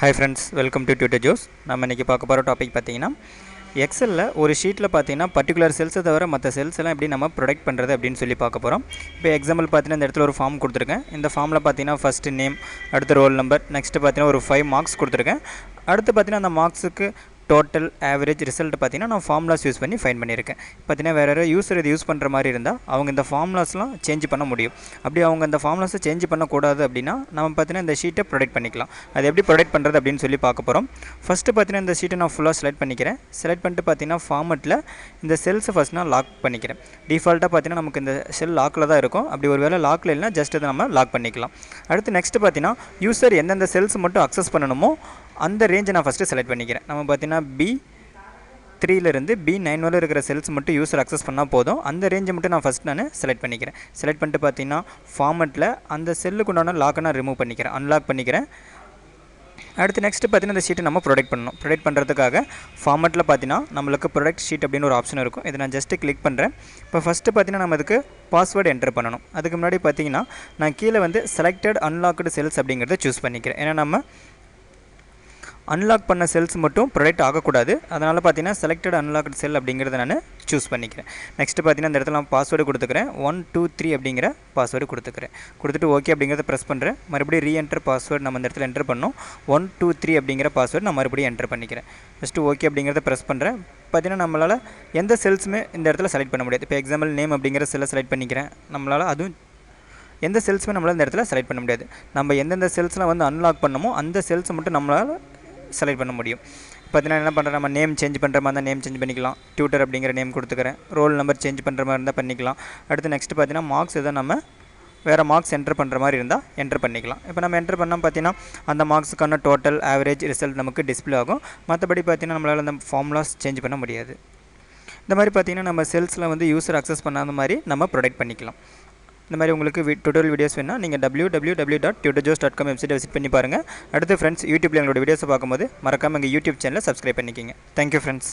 Hi friends, welcome to Tutor Joes. நம்ம இன்னைக்கு பார்க்க போற டாபிக் பார்த்தீங்கன்னா எக்ஸல்ல ஒரு ஷீட்ல பார்த்தீங்கன்னா பர்టిక్యులர் செல்ஸை தவிர மற்ற செல்ஸ் எல்லாம் எப்படி நம்ம ப்ரொடெக்ட் பண்ணுறது அப்படின்னு சொல்லி பார்க்க போகிறோம். இப்போ எக்ஸாம்பிள் பார்த்தீங்கன்னா இந்த இடத்துல ஒரு ஃபார்ம் கொடுத்துருக்கேன். இந்த ஃபார்மில் பார்த்தீங்கன்னா ஃபஸ்ட்டு நேம், அடுத்து ரோல் நம்பர், நெக்ஸ்ட்டு பார்த்தீங்கன்னா ஒரு 5 மார்க்ஸ் கொடுத்துருக்கேன். அடுத்து பார்த்தீங்கன்னா அந்த மார்க்ஸுக்கு டோட்டல் ஆவரேஜ் ரிசல்ட் பார்த்தீங்கன்னா நான் ஃபார்முலாஸ் யூஸ் பண்ணி ஃபைன் பண்ணியிருக்கேன். பார்த்தீங்கன்னா வேறு யாராவது யூஸர் இது யூஸ் பண்ணுற மாதிரி இருந்தால் அவங்க இந்த ஃபார்முலாஸ்லாம் சேஞ்ச் பண்ண முடியும். அப்படி அவங்க இந்த ஃபார்முலாஸை சேஞ்ச் பண்ணக்கூடாது அப்படின்னா நம்ம பார்த்தீங்கன்னா இந்த ஷீட்டை ப்ரொடெக்ட் பண்ணிக்கலாம். அது எப்படி ப்ரொடெக்ட் பண்ணுறது அப்படின்னு சொல்லி பார்க்க போகிறோம். ஃபஸ்ட்டு பார்த்தீங்கன்னா இந்த ஷீட்டை நான் ஃபுல்லாக செலக்ட் பண்ணிக்கிறேன். செலக்ட் பண்ணிட்டு பார்த்தீங்கன்னா ஃபார்மெட்டில் இந்த செல்ஸை ஃபஸ்ட் நான் லாக் பண்ணிக்கிறேன். டிஃபால்ட்டாக பார்த்தீங்கன்னா நமக்கு இந்த செல் லாக்கில் தான் இருக்கும். அப்படி ஒரு வேளை லாக்கில் இல்லைனா ஜஸ்ட் அதை நம்ம லாக் பண்ணிக்கலாம். அடுத்து நெக்ஸ்ட்டு பார்த்தீங்கன்னா யூஸர் எந்தெந்த செல்ஸ் மட்டும் அக்சஸ் பண்ணணுமோ அந்த ரேஞ்சை நான் ஃபஸ்ட்டு செலக்ட் பண்ணிக்கிறேன். நம்ம பார்த்தீங்கன்னா B3லேருந்து B9 வரை இருக்கிற செல்ஸ் மட்டும் யூஸர் அக்சஸ் பண்ணால் போதும். அந்த ரேஞ்சை மட்டும் நான் ஃபஸ்ட் நான் செலக்ட் பண்ணிக்கிறேன். செலக்ட் பண்ணிட்டு பார்த்தீங்கன்னா ஃபார்மெட்டில் அந்த செல்லுக்கு உண்டான லாக்கை நான் ரிமூவ் பண்ணிக்கிறேன், அன்லாக் பண்ணிக்கிறேன். அடுத்து நெக்ஸ்ட்டு பார்த்தீங்கன்னா இந்த ஷீட்டை நம்ம ப்ரொடெக்ட் பண்ணணும். ப்ரொடெக்ட் பண்ணுறதுக்காக ஃபார்மெட்டில் பார்த்தீங்கன்னா நம்மளுக்கு ப்ரொடெக்ட் ஷீட் அப்படின்னு ஒரு ஆப்ஷன் இருக்கும். இதை நான் ஜஸ்ட்டு கிளிக் பண்ணுறேன். இப்போ ஃபஸ்ட்டு பார்த்தீங்கன்னா நம்ம இதுக்கு பாஸ்வேர்டு என்டர் பண்ணணும். அதுக்கு முன்னாடி பார்த்தீங்கன்னா நான் கீழே வந்து செலக்டட் அன்லாக்டு செல்ஸ் அப்படிங்கிறத சூஸ் பண்ணிக்கிறேன். ஏன்னா நம்ம அன்லாக் பண்ண செல்ஸ் மட்டும் ப்ரொடெக்ட் ஆகக்கூடாது. அதனால் பார்த்தீங்கன்னா செலக்டட் அன்லாக்டு செல் அப்படிங்கிறத நான் சூஸ் பண்ணிக்கிறேன். நெக்ஸ்ட்டு பார்த்தீங்கன்னா இந்த இடத்துல நான் பாஸ்வேர்டு கொடுத்துக்கிறேன். 123 அப்படிங்கிற பாஸ்வேர்டு கொடுத்துக்கிறேன். கொடுத்துட்டு ஓகே அப்படிங்கிறத ப்ரெஸ் பண்ணுறேன். மறுபடியும் ரீஎன்டர் பாஸ்வேர்டு நம்ம இந்த இடத்துல என்டர் பண்ணோம். 123 அப்படிங்கிற பாஸ்வேர்டு நான் மறுபடியும் என்டர் பண்ணிக்கிறேன். ஜஸ்ட்டு ஓகே அப்படிங்கிறத ப்ரெஸ் பண்ணுறேன். பார்த்தீங்கன்னா நம்மளால் எந்த செல்ஸுமே இந்த இடத்துல செலக்ட் பண்ண முடியாது. இப்போ எக்ஸாம்பிள் நேம் அப்படிங்கிற செல்லை செலக்ட் பண்ணிக்கிறேன். நம்மளால் அதுவும் எந்த செல்ஸுமே நம்மளால் இந்த இடத்துல செலக்ட் பண்ண முடியாது. நம்ம எந்தெந்த செல்ஸ்லாம் வந்து அன்லாக் பண்ணமோ அந்த செல்ஸை மட்டும் நம்மளால் செலக்ட் பண்ண முடியும். பார்த்தீங்கன்னா என்ன பண்ணுறேன், நம்ம நேம் சேஞ்ச் பண்ணுற மாதிரி இருந்தால் நேம் சேஞ்ச் பண்ணிக்கலாம். டியூட்டர் அப்படிங்கிற நேம் கொடுத்துக்கிறேன். ரோல் நம்பர் சேஞ்ச் பண்ணுற மாதிரி இருந்தால் பண்ணிக்கலாம். அடுத்து நெக்ஸ்ட்டு பார்த்தீங்கன்னா மார்க்ஸ் எதாவது நம்ம வேறு மார்க்ஸ் என்டர் பண்ணுற மாதிரி இருந்தால் என்டர் பண்ணிக்கலாம். இப்போ நம்ம என்டர் பண்ணால் பார்த்தீங்கன்னா அந்த மார்க்ஸுக்கான டோட்டல் ஆவரேஜ் ரிசல்ட் நமக்கு டிஸ்பிளே ஆகும். மற்றபடி பார்த்தீங்கன்னா நம்மளால் அந்த ஃபார்முலாஸ் சேஞ்ச் பண்ண முடியாது. இந்த மாதிரி பார்த்தீங்கன்னா நம்ம செல்ஸில் வந்து யூஸர் அக்சஸ் பண்ணாத மாதிரி நம்ம ப்ரொடெக்ட் பண்ணிக்கலாம். இந்த மாதிரி உங்களுக்கு டுட்டோரியல் வீடியோஸ் வேணால் நீங்கள் www.tutorjoes.com வெப்சைட்டை விசிட் பண்ணி பாருங்கள். அடுத்து ஃப்ரெண்ட்ஸ் யூடியூப்பில் எங்களோட வீடியோஸை பார்க்கும்போது மறக்காமல் எங்கள் யூடியூப் சேனலை சப்ஸ்கிரைப் பண்ணிக்கிங்க. Thank you friends.